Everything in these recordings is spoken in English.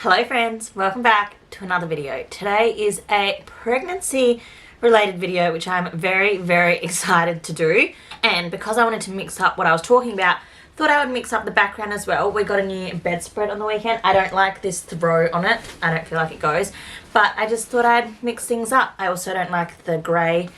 Hello friends, welcome back to another video. Today is a pregnancy related video which I'm very excited to do, and because I wanted to mix up what I was talking about, thought I would mix up the background as well. We got a new bedspread on the weekend. I don't like this throw on it, I don't feel like it goes, but I just thought I'd mix things up. I also don't like the grey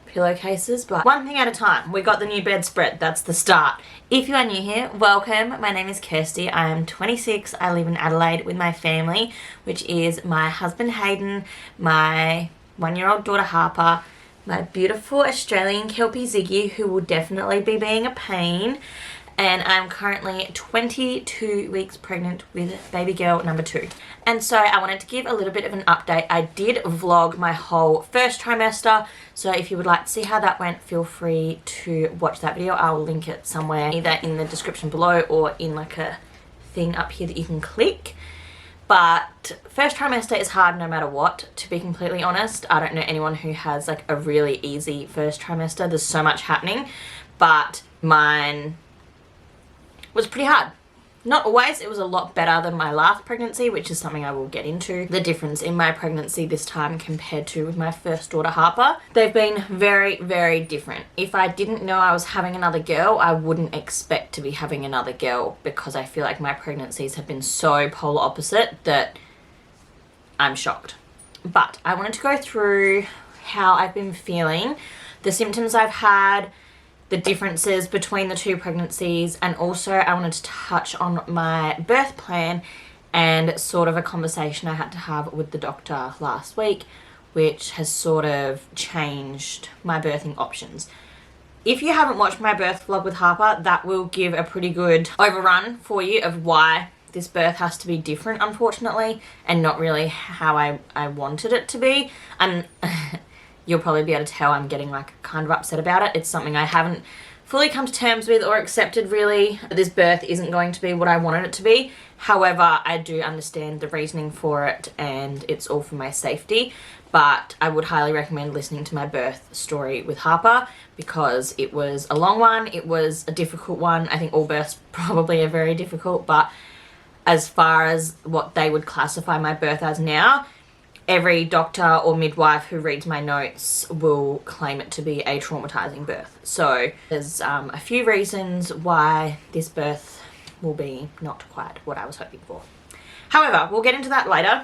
pillowcases, but one thing at a time. We got the new bedspread, that's the start. If you are new here, welcome. My name is Kirsty. I am 26. I live in Adelaide with my family, which is my husband Hayden, my 1-year-old daughter Harper, my beautiful Australian Kelpie Ziggy, who will definitely be being a pain, and I'm currently 22 weeks pregnant with baby girl number 2. And so I wanted to give a little bit of an update. I did vlog my whole first trimester, so if you would like to see how that went, feel free to watch that video. I will link it somewhere, either in the description below or in like a thing up here that you can click. But first trimester is hard no matter what, to be completely honest. I don't know anyone who has like a really easy first trimester. There's so much happening, but mine was pretty hard. Not always. It was a lot better than my last pregnancy, which is something I will get into. The difference in my pregnancy this time compared to with my first daughter Harper. They've been very different. If I didn't know I was having another girl, I wouldn't expect to be having another girl, because I feel like my pregnancies have been so polar opposite that I'm shocked. But I wanted to go through how I've been feeling, the symptoms I've had, the differences between the two pregnancies, and also I wanted to touch on my birth plan and sort of a conversation I had to have with the doctor last week, which has sort of changed my birthing options. If you haven't watched my birth vlog with Harper, that will give a pretty good overrun for you of why this birth has to be different, unfortunately, and not really how I wanted it to be. And you'll probably be able to tell I'm getting like kind of upset about it. It's something I haven't fully come to terms with or accepted really. This birth isn't going to be what I wanted it to be. However, I do understand the reasoning for it and it's all for my safety. But I would highly recommend listening to my birth story with Harper, because it was a long one. It was a difficult one. I think all births probably are very difficult, but as far as what they would classify my birth as now, every doctor or midwife who reads my notes will claim it to be a traumatizing birth. So there's a few reasons why this birth will be not quite what I was hoping for. However, we'll get into that later.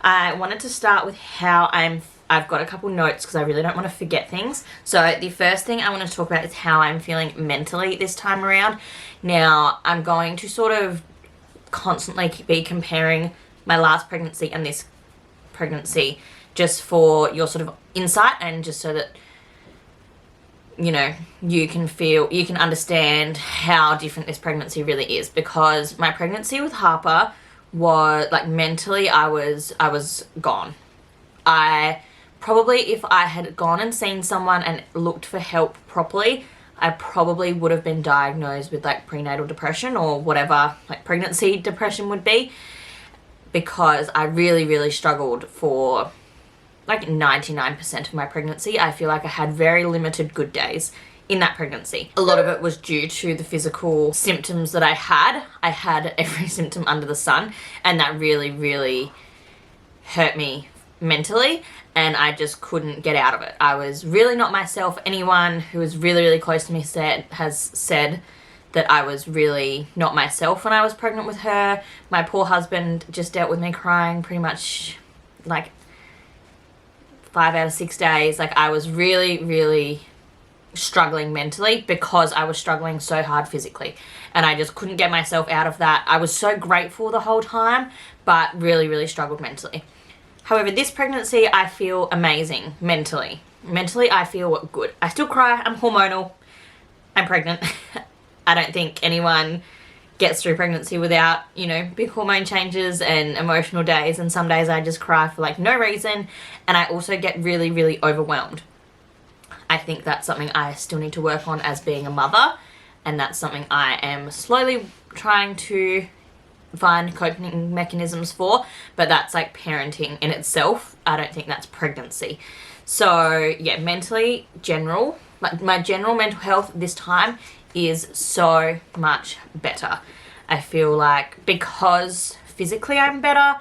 I wanted to start with how I've got a couple notes because I really don't want to forget things. So the first thing I want to talk about is how I'm feeling mentally this time around. Now, I'm going to sort of constantly be comparing my last pregnancy and this pregnancy, just for your sort of insight, and just so that you know you can understand how different this pregnancy really is. Because my pregnancy with Harper was like, mentally I was gone. I probably, if I had gone and seen someone and looked for help properly, I probably would have been diagnosed with like prenatal depression or whatever like pregnancy depression would be, because I really struggled for like 99% of my pregnancy. I feel like I had very limited good days in that pregnancy. A lot of it was due to the physical symptoms that I had. I had every symptom under the sun, and that really hurt me mentally, and I just couldn't get out of it. I was really not myself. Anyone who was really close to me has said that I was really not myself when I was pregnant with her. My poor husband just dealt with me crying pretty much like 5 out of 6 days. Like, I was really struggling mentally because I was struggling so hard physically, and I just couldn't get myself out of that. I was so grateful the whole time, but really struggled mentally. However, this pregnancy I feel amazing mentally. Mentally I feel good. I still cry, I'm hormonal, I'm pregnant. I don't think anyone gets through pregnancy without, you know, big hormone changes and emotional days, and some days I just cry for like no reason, and I also get really overwhelmed. I think that's something I still need to work on as being a mother, and that's something I am slowly trying to find coping mechanisms for, but that's like parenting in itself. I don't think that's pregnancy. So yeah, mentally, like my general mental health this time is so much better. I feel like because physically I'm better,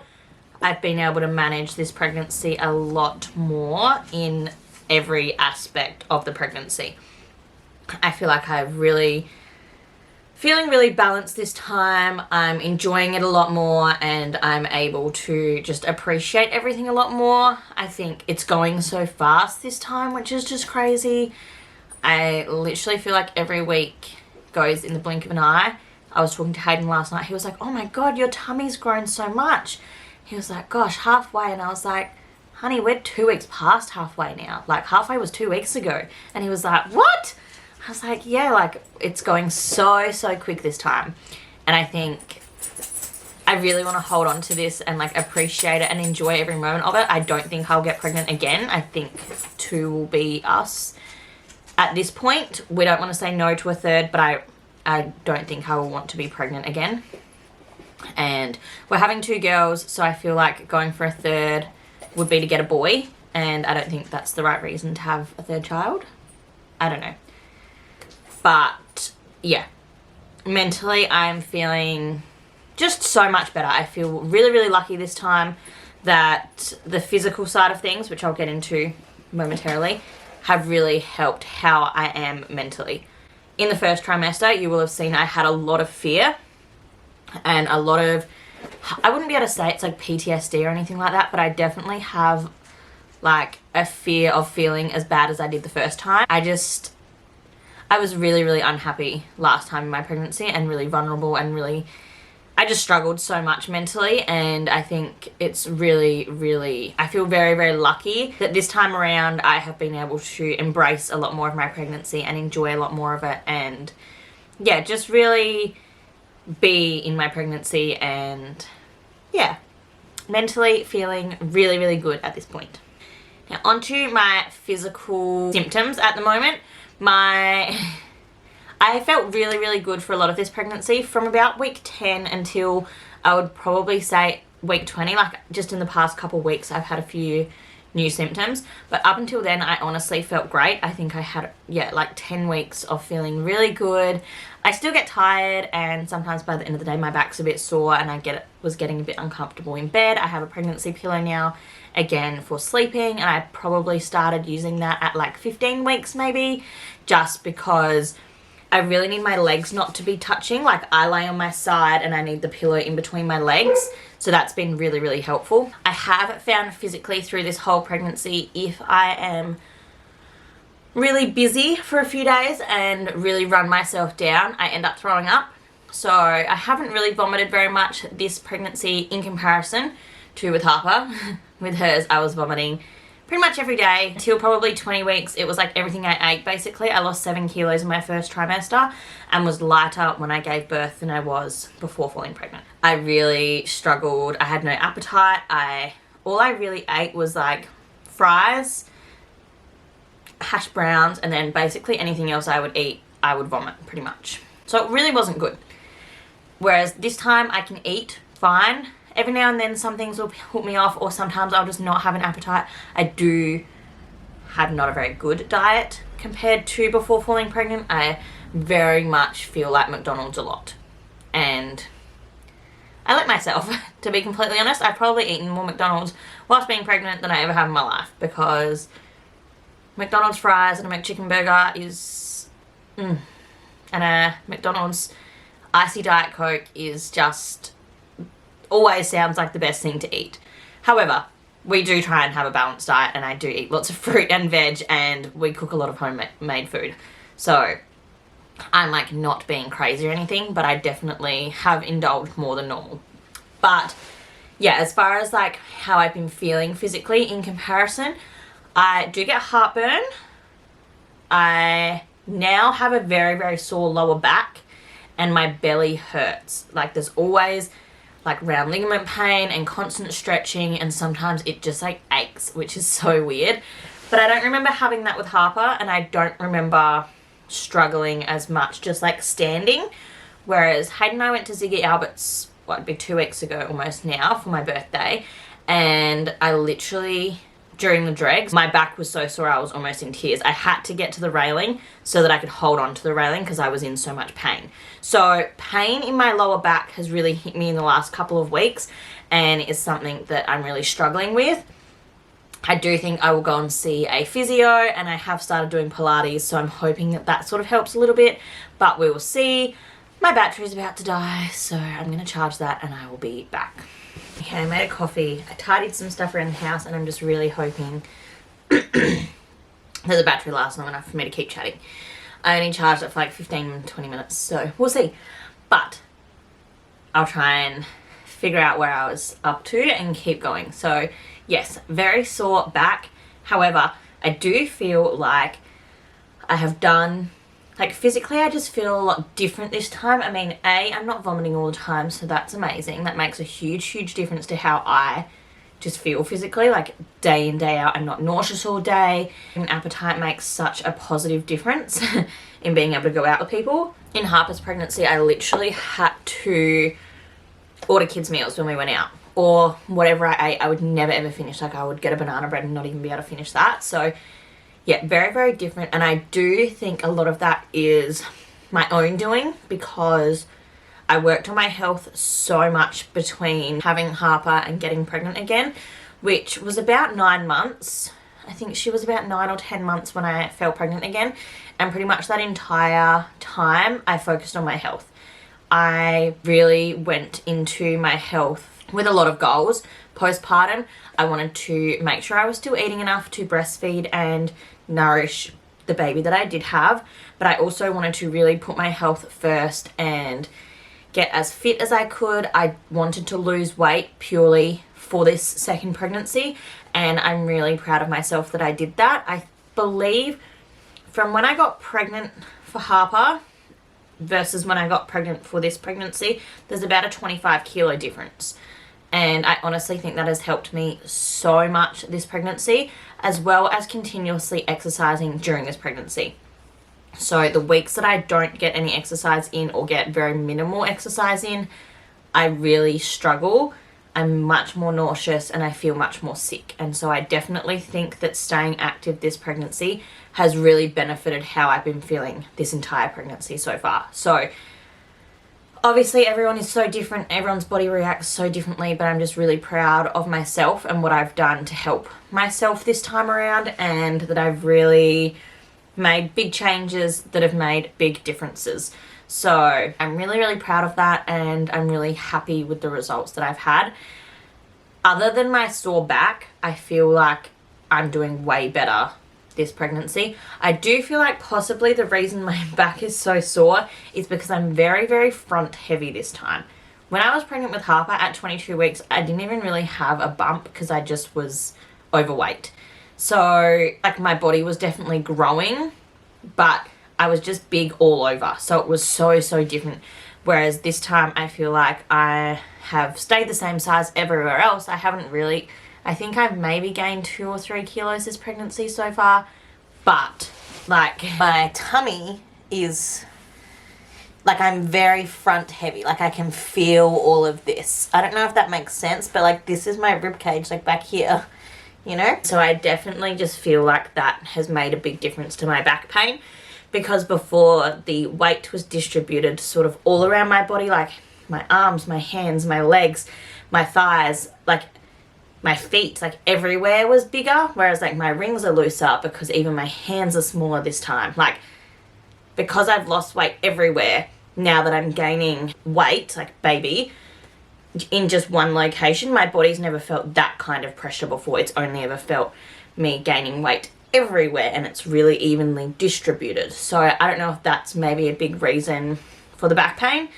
I've been able to manage this pregnancy a lot more in every aspect of the pregnancy. I feel like I've really feeling really balanced this time. I'm enjoying it a lot more, and I'm able to just appreciate everything a lot more. I think it's going so fast this time, which is just crazy. I literally feel like every week goes in the blink of an eye. I was talking to Hayden last night. He was like, oh my God, your tummy's grown so much. He was like, gosh, halfway. And I was like, honey, we're 2 weeks past halfway now. Like, halfway was 2 weeks ago. And he was like, what? I was like, yeah, like, it's going so quick this time. And I think I really want to hold on to this and, like, appreciate it and enjoy every moment of it. I don't think I'll get pregnant again. I think 2 will be us. At this point, we don't want to say no to a third, but I don't think I will want to be pregnant again. And we're having 2 girls, so I feel like going for a third would be to get a boy. And I don't think that's the right reason to have a third child. I don't know. But yeah, mentally I'm feeling just so much better. I feel really lucky this time that the physical side of things, which I'll get into momentarily, have really helped how I am mentally. In the first trimester, you will have seen I had a lot of fear and a lot of, I wouldn't be able to say it's like PTSD or anything like that, but I definitely have like a fear of feeling as bad as I did the first time. I was really unhappy last time in my pregnancy and really vulnerable and I just struggled so much mentally, and I think it's really, I feel very lucky that this time around I have been able to embrace a lot more of my pregnancy and enjoy a lot more of it, and yeah, just really be in my pregnancy, and yeah, mentally feeling really good at this point. Now onto my physical symptoms at the moment. I felt really good for a lot of this pregnancy from about week 10 until I would probably say week 20. Like, just in the past couple of weeks I've had a few new symptoms, but up until then I honestly felt great. I think I had, yeah, like 10 weeks of feeling really good. I still get tired, and sometimes by the end of the day my back's a bit sore and I was getting a bit uncomfortable in bed. I have a pregnancy pillow now, again, for sleeping, and I probably started using that at like 15 weeks maybe, just because I really need my legs not to be touching. Like, I lay on my side and I need the pillow in between my legs, so that's been really helpful. I have found physically through this whole pregnancy, if I am really busy for a few days and really run myself down, I end up throwing up. So I haven't really vomited very much this pregnancy in comparison to with Harper. With hers, I was vomiting pretty much every day until probably 20 weeks. It was like everything I ate, basically. I lost 7 kilos in my first trimester and was lighter when I gave birth than I was before falling pregnant. I really struggled. I had no appetite. All I really ate was like fries, hash browns, and then basically anything else I would eat, I would vomit pretty much. So it really wasn't good. Whereas this time I can eat fine. Every now and then some things will put me off, or sometimes I'll just not have an appetite. I do have not a very good diet compared to before falling pregnant. I very much feel like McDonald's a lot. And I let myself, to be completely honest. I've probably eaten more McDonald's whilst being pregnant than I ever have in my life, because McDonald's fries and a McChicken burger is... and a McDonald's icy Diet Coke is just... always sounds like the best thing to eat. However, we do try and have a balanced diet, and I do eat lots of fruit and veg, and we cook a lot of homemade food. So I'm like not being crazy or anything, but I definitely have indulged more than normal. But yeah, as far as like how I've been feeling physically in comparison, I do get heartburn. I now have a very sore lower back, and my belly hurts. Like, there's always like round ligament pain and constant stretching, and sometimes it just like aches, which is so weird. But I don't remember having that with Harper, and I don't remember struggling as much just like standing. Whereas Hayden and I went to Ziggy Albert's, what, it'd be 2 weeks ago almost now, for my birthday, and I literally during the dregs, my back was so sore I was almost in tears. I had to get to the railing so that I could hold on to the railing because I was in so much pain. So pain in my lower back has really hit me in the last couple of weeks and is something that I'm really struggling with. I do think I will go and see a physio, and I have started doing Pilates, so I'm hoping that that sort of helps a little bit, but we will see. My battery is about to die, so I'm going to charge that and I will be back. Okay, I made a coffee. I tidied some stuff around the house, and I'm just really hoping that the battery lasts long enough for me to keep chatting. I only charged it for like 15-20 minutes, so we'll see. But I'll try and figure out where I was up to and keep going. So yes, very sore back. However, I do feel like I have done, like physically I just feel a lot different this time. I mean, I'm not vomiting all the time, so that's amazing. That makes a huge difference to how I just feel physically, like day in, day out. I'm not nauseous all day. And appetite makes such a positive difference in being able to go out with people. In Harper's pregnancy, I literally had to order kids' meals when we went out, or whatever I ate, I would never ever finish. Like I would get a banana bread and not even be able to finish that. So yeah, very different. And I do think a lot of that is my own doing, because I worked on my health so much between having Harper and getting pregnant again, which was about 9 months. I think she was about 9 or 10 months when I fell pregnant again. And pretty much that entire time I focused on my health. I really went into my health with a lot of goals. Postpartum, I wanted to make sure I was still eating enough to breastfeed and nourish the baby that I did have, but I also wanted to really put my health first and get as fit as I could. I wanted to lose weight purely for this second pregnancy, and I'm really proud of myself that I did that. I believe from when I got pregnant for Harper versus when I got pregnant for this pregnancy, there's about a 25 kilo difference. And I honestly think that has helped me so much this pregnancy, as well as continuously exercising during this pregnancy. So the weeks that I don't get any exercise in or get very minimal exercise in, I really struggle. I'm much more nauseous and I feel much more sick. And so I definitely think that staying active this pregnancy has really benefited how I've been feeling this entire pregnancy so far. So obviously everyone is so different, everyone's body reacts so differently, but I'm just really proud of myself and what I've done to help myself this time around, and that I've really made big changes that have made big differences. So I'm really proud of that, and I'm really happy with the results that I've had. Other than my sore back, I feel like I'm doing way better this pregnancy. I do feel like possibly the reason my back is so sore is because I'm very front heavy this time. When I was pregnant with Harper at 22 weeks, I didn't even really have a bump because I just was overweight. So like my body was definitely growing, but I was just big all over. So it was so different. Whereas this time I feel like I have stayed the same size everywhere else. I haven't really, I think I've maybe gained 2 or 3 kilos this pregnancy so far, but like my tummy is like, I'm very front heavy. Like I can feel all of this. I don't know if that makes sense, but like this is my rib cage, like back here, you know? So I definitely just feel like that has made a big difference to my back pain, because before the weight was distributed sort of all around my body, like my arms, my hands, my legs, my thighs, like my feet, like everywhere was bigger, whereas like my rings are looser because even my hands are smaller this time. Like because I've lost weight everywhere, now that I'm gaining weight, like baby, in just one location, my body's never felt that kind of pressure before. It's only ever felt me gaining weight everywhere, and it's really evenly distributed. So I don't know if that's maybe a big reason for the back pain,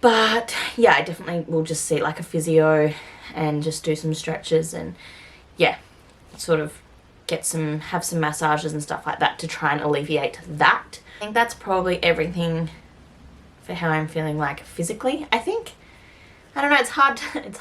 but yeah, I definitely will just see like a physio and just do some stretches and yeah, sort of have some massages and stuff like that to try and alleviate that. I think that's probably everything for how I'm feeling like physically, I think. I don't know, it's hard to,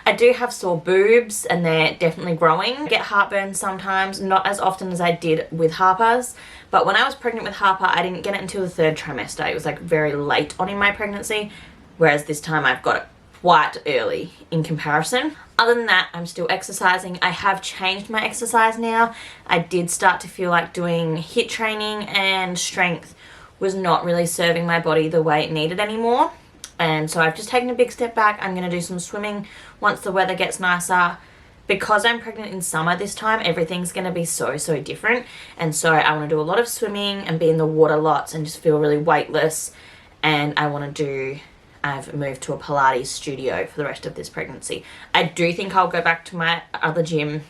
I do have sore boobs and they're definitely growing. I get heartburn sometimes, not as often as I did with Harper's, but when I was pregnant with Harper, I didn't get it until the 3rd trimester. It was like very late on in my pregnancy, whereas this time I've got it quite early in comparison. Other than that, I'm still exercising. I have changed my exercise now. I did start to feel like doing HIIT training and strength was not really serving my body the way it needed anymore. And so I've just taken a big step back. I'm going to do some swimming once the weather gets nicer. Because I'm pregnant in summer this time, everything's going to be so different. And so I want to do a lot of swimming and be in the water lots and just feel really weightless. And I've moved to a Pilates studio for the rest of this pregnancy. I do think I'll go back to my other gym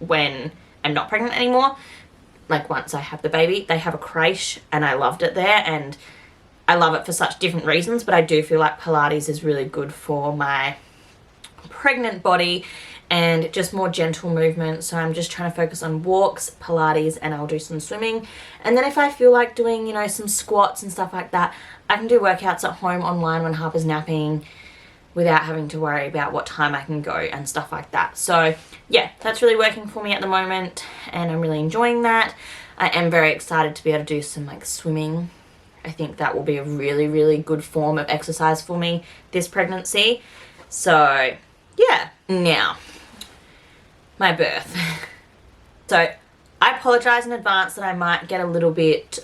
when I'm not pregnant anymore. Like once I have the baby. They have a creche and I loved it there, and I love it for such different reasons, but I do feel like Pilates is really good for my pregnant body and just more gentle movement. So I'm just trying to focus on walks, Pilates, and I'll do some swimming. And then if I feel like doing, you know, some squats and stuff like that, I can do workouts at home online when Harper's napping without having to worry about what time I can go and stuff like that. So yeah, that's really working for me at the moment and I'm really enjoying that. I am very excited to be able to do some like swimming. I think that will be a really good form of exercise for me this pregnancy. So yeah, now my birth. So I apologize in advance that I might get a little bit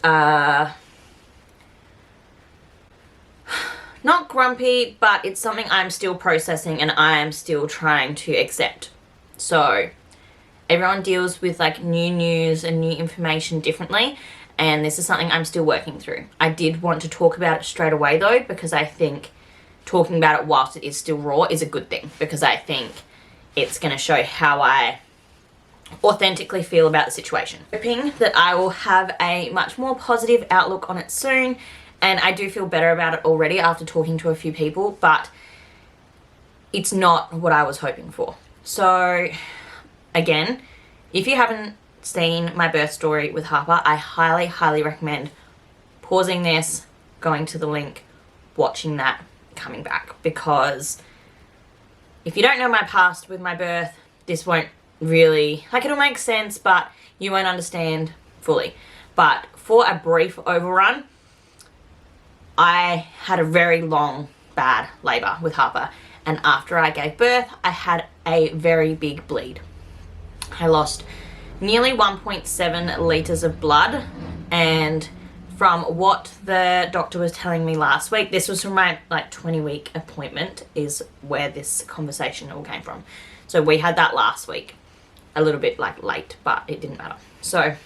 not grumpy, but it's something I'm still processing and I am still trying to accept. So everyone deals with like new news and new information differently, and this is something I'm still working through. I did want to talk about it straight away though, because I think talking about it whilst it is still raw is a good thing, because I think it's going to show how I authentically feel about the situation. Hoping that I will have a much more positive outlook on it soon, and I do feel better about it already after talking to a few people, but it's not what I was hoping for. So again, if you haven't seen my birth story with Harper, I highly recommend pausing this, going to the link, watching that, coming back, because if you don't know my past with my birth, this won't really, like, it'll make sense, but you won't understand fully. But for a brief overrun, I had a very long, bad labour with Harper, and after I gave birth, I had a very big bleed. I lost nearly 1.7 litres of blood, and from what the doctor was telling me last week, this was from my like 20-week appointment is where this conversation all came from. So we had that last week, a little bit like late, but it didn't matter. So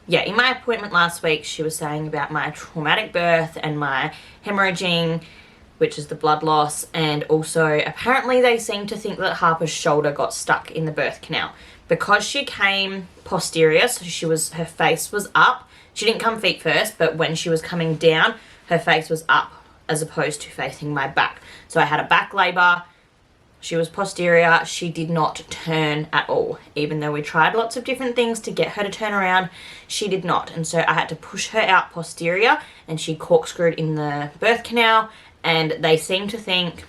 yeah, in my appointment last week, she was saying about my traumatic birth and my hemorrhaging, which is the blood loss, and also apparently they seem to think that Harper's shoulder got stuck in the birth canal because she came posterior, so her face was up. She didn't come feet first, but when she was coming down, her face was up as opposed to facing my back. So I had a back labour. She was posterior. She did not turn at all. Even though we tried lots of different things to get her to turn around, she did not. And so I had to push her out posterior, and she corkscrewed in the birth canal. And they seem to think,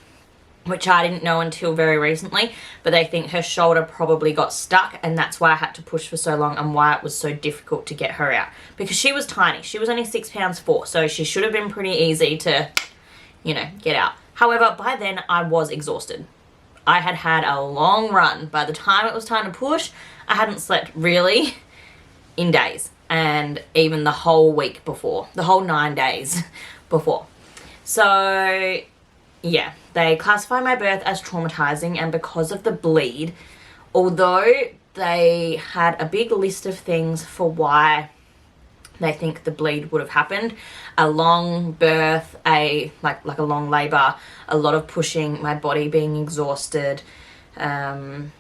which I didn't know until very recently, but they think her shoulder probably got stuck, and that's why I had to push for so long and why it was so difficult to get her out. Because she was tiny. She was only 6 pounds 4, so she should have been pretty easy to, you know, get out. However, by then I was exhausted. I had had a long run. By the time it was time to push, I hadn't slept really in days, and even the whole week before, the whole 9 days before. So yeah, they classify my birth as traumatizing, and because of the bleed, although they had a big list of things for why they think the bleed would have happened, a long birth, like a long labor, a lot of pushing, my body being exhausted, I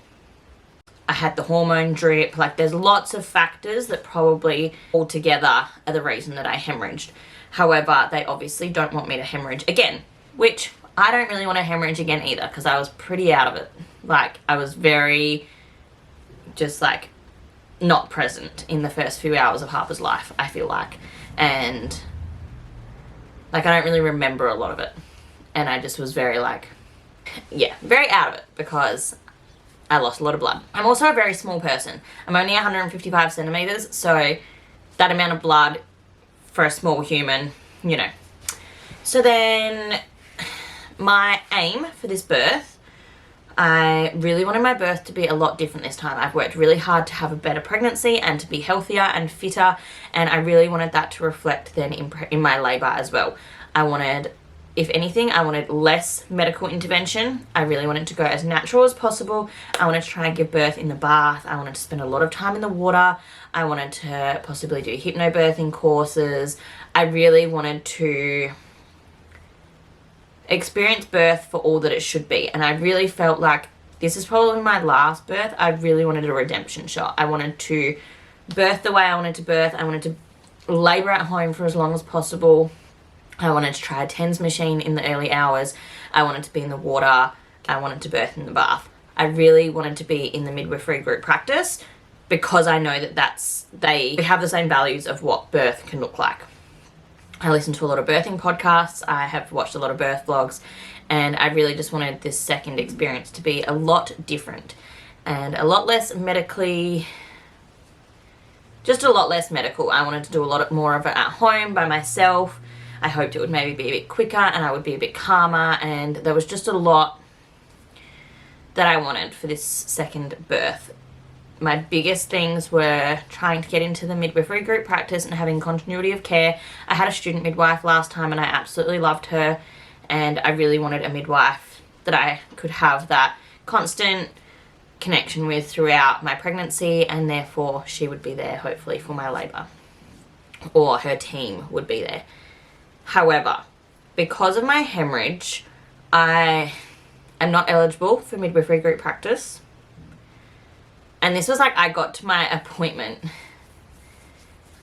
had the hormone drip, like there's lots of factors that probably altogether are the reason that I hemorrhaged. However, they obviously don't want me to hemorrhage again, which I don't really want to hemorrhage again either, because I was pretty out of it. Like, I was very just like not present in the first few hours of Harper's life, I feel like. And like, I don't really remember a lot of it. And I just was very like, yeah, very out of it because I lost a lot of blood. I'm also a very small person. I'm only 155 centimeters, so that amount of blood for a small human, you know. So then My aim for this birth, I really wanted my birth to be a lot different this time. I've worked really hard to have a better pregnancy and to be healthier and fitter, and I really wanted that to reflect then in my labour as well. I wanted, if anything, I wanted less medical intervention. I really wanted to go as natural as possible. I wanted to try and give birth in the bath. I wanted to spend a lot of time in the water. I wanted to possibly do hypnobirthing courses. I really wanted to experience birth for all that it should be, and I really felt like this is probably my last birth. I really wanted a redemption shot. I wanted to birth the way I wanted to birth. I wanted to labour at home for as long as possible. I wanted to try a TENS machine in the early hours. I wanted to be in the water. I wanted to birth in the bath. I really wanted to be in the midwifery group practice because I know that they have the same values of what birth can look like. I listen to a lot of birthing podcasts. I have watched a lot of birth vlogs, and I really just wanted this second experience to be a lot different and a lot less medically, just a lot less medical. I wanted to do a lot more of it at home by myself. I hoped it would maybe be a bit quicker and I would be a bit calmer, and there was just a lot that I wanted for this second birth. My biggest things were trying to get into the midwifery group practice and having continuity of care. I had a student midwife last time and I absolutely loved her, and I really wanted a midwife that I could have that constant connection with throughout my pregnancy, and therefore she would be there hopefully for my labour, or her team would be there. However, because of my hemorrhage, I am not eligible for midwifery group practice. And this was like, I got to my appointment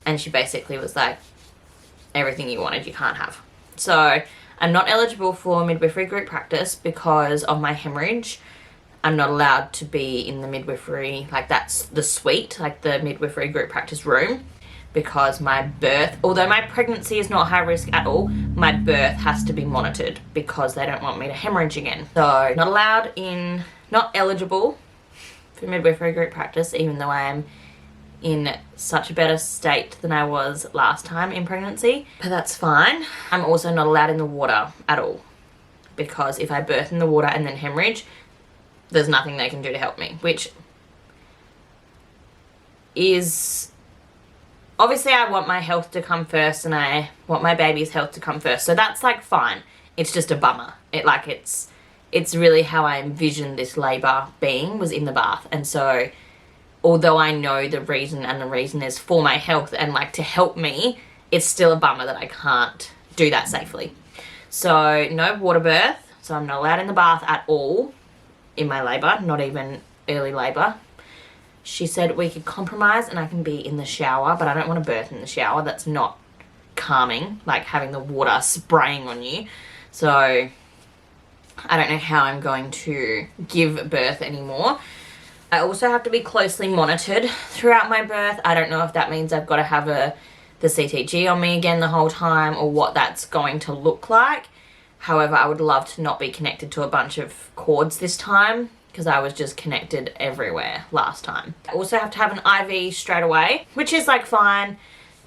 and she basically was like, everything you wanted you can't have. So I'm not eligible for midwifery group practice because of my hemorrhage. I'm not allowed to be in the midwifery, like that's the suite, like the midwifery group practice room, because my birth, although my pregnancy is not high risk at all, my birth has to be monitored because they don't want me to hemorrhage again. So not eligible for midwifery group practice, even though I am in such a better state than I was last time in pregnancy, but that's fine. I'm also not allowed in the water at all, because if I birth in the water and then hemorrhage, there's nothing they can do to help me, which is, obviously I want my health to come first and I want my baby's health to come first, so that's like fine. It's just a bummer. It's really how I envisioned this labour being, was in the bath. And so although I know the reason, and the reason is for my health and like to help me, it's still a bummer that I can't do that safely. So no water birth, so I'm not allowed in the bath at all in my labour, not even early labour. She said we could compromise and I can be in the shower, but I don't want to birth in the shower. That's not calming, like having the water spraying on you. So I don't know how I'm going to give birth anymore. I also have to be closely monitored throughout my birth. I don't know if that means I've got to have the CTG on me again the whole time, or what that's going to look like. However, I would love to not be connected to a bunch of cords this time, because I was just connected everywhere last time. I also have to have an IV straight away, which is like fine.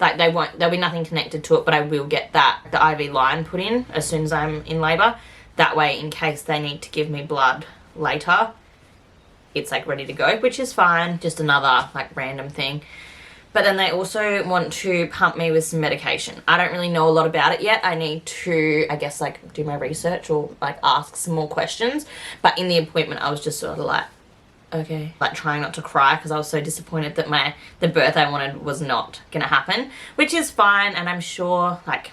Like there'll be nothing connected to it, but I will get the IV line put in as soon as I'm in labour. That way, in case they need to give me blood later, it's like ready to go, which is fine. Just another like random thing. But then they also want to pump me with some medication. I don't really know a lot about it yet. I need to, I guess, like do my research or like ask some more questions. But in the appointment, I was just sort of like, okay, like trying not to cry because I was so disappointed that the birth I wanted was not gonna happen, which is fine. And I'm sure like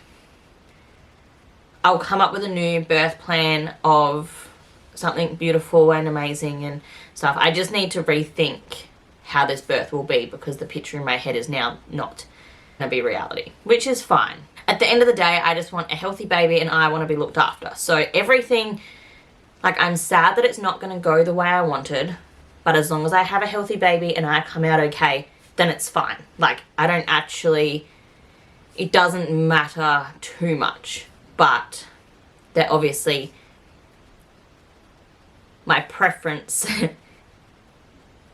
I'll come up with a new birth plan of something beautiful and amazing and stuff. I just need to rethink how this birth will be, because the picture in my head is now not gonna be reality, which is fine. At the end of the day, I just want a healthy baby and I want to be looked after. So everything, like I'm sad that it's not gonna go the way I wanted, but as long as I have a healthy baby and I come out okay, then it's fine. Like it doesn't matter too much, but that obviously my preference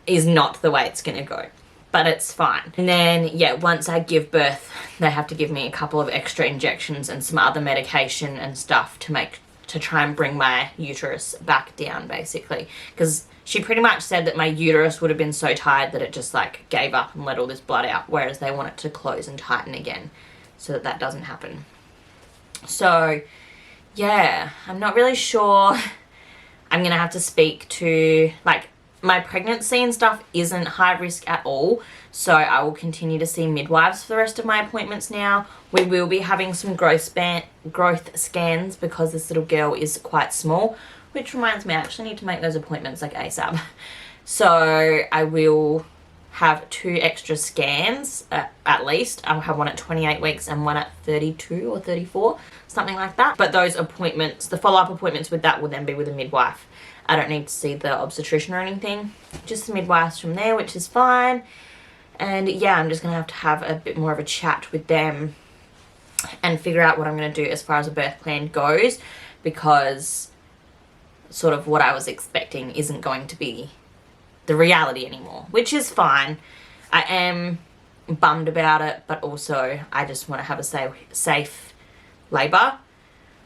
is not the way it's gonna go, but it's fine. And then yeah, once I give birth, they have to give me a couple of extra injections and some other medication and stuff to make to try and bring my uterus back down, basically, because she pretty much said that my uterus would have been so tired that it just like gave up and let all this blood out, whereas they want it to close and tighten again so that that doesn't happen. So yeah, I'm not really sure. I'm gonna have to speak to, like, my pregnancy and stuff isn't high risk at all, so I will continue to see midwives for the rest of my appointments now. We will be having some growth scans because this little girl is quite small, which reminds me I actually need to make those appointments like ASAP. So I will have 2 extra scans at least. I'll have one at 28 weeks and one at 32 or 34, something like that. But those appointments, the follow-up appointments with that will then be with a midwife. I don't need to see the obstetrician or anything, just the midwives from there, which is fine. And yeah, I'm just gonna have a bit more of a chat with them and figure out what I'm gonna do as far as a birth plan goes, because sort of what I was expecting isn't going to be the reality anymore, which is fine. I am bummed about it, but also I just want to have a safe labor.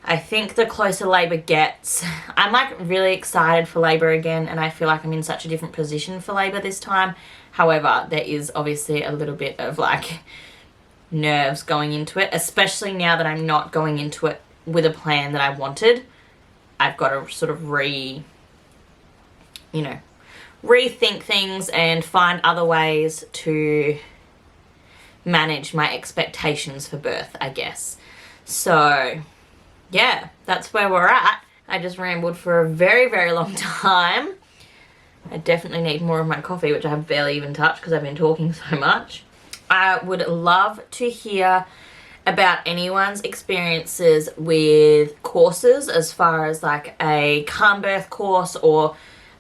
I think the closer labor gets, I'm like really excited for labor again, and I feel like I'm in such a different position for labor this time. However, there is obviously a little bit of like nerves going into it, especially now that I'm not going into it with a plan that I wanted. I've got to sort of rethink things and find other ways to manage my expectations for birth, I guess. So yeah, that's where we're at. I just rambled for a very, very long time. I definitely need more of my coffee, which I have barely even touched because I've been talking so much. I would love to hear about anyone's experiences with courses, as far as like a calm birth course or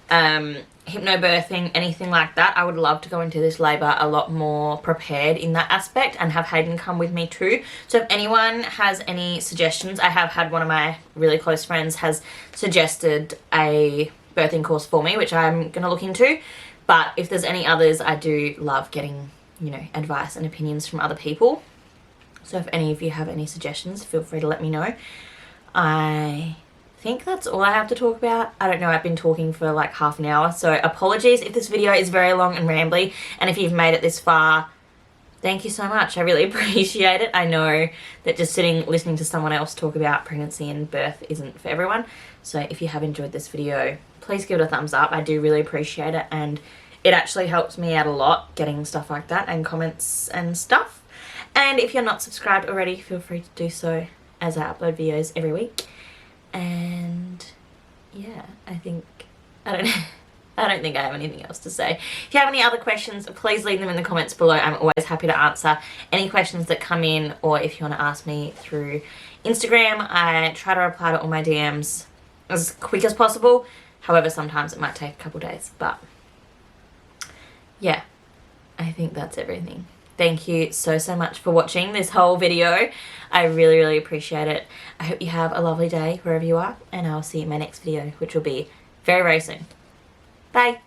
hypnobirthing, anything like that. I would love to go into this labour a lot more prepared in that aspect and have Hayden come with me too. So if anyone has any suggestions, I have had one of my really close friends has suggested a birthing course for me, which I'm going to look into. But if there's any others, I do love getting, advice and opinions from other people. So if any of you have any suggestions, feel free to let me know. I think that's all I have to talk about. I don't know, I've been talking for like half an hour, so apologies if this video is very long and rambly, and if you've made it this far, thank you so much. I really appreciate it. I know that just listening to someone else talk about pregnancy and birth isn't for everyone, so if you have enjoyed this video, please give it a thumbs up. I do really appreciate it, and it actually helps me out a lot getting stuff like that and comments and stuff. And if you're not subscribed already, feel free to do so, as I upload videos every week. And yeah, I don't think I have anything else to say. If you have any other questions, please leave them in the comments below. I'm always happy to answer any questions that come in, or if you want to ask me through Instagram, I try to reply to all my DMs as quick as possible. However, sometimes it might take a couple days, but yeah, I think that's everything. Thank you so much for watching this whole video. I really, really appreciate it. I hope you have a lovely day wherever you are, and I'll see you in my next video, which will be very, very soon. Bye.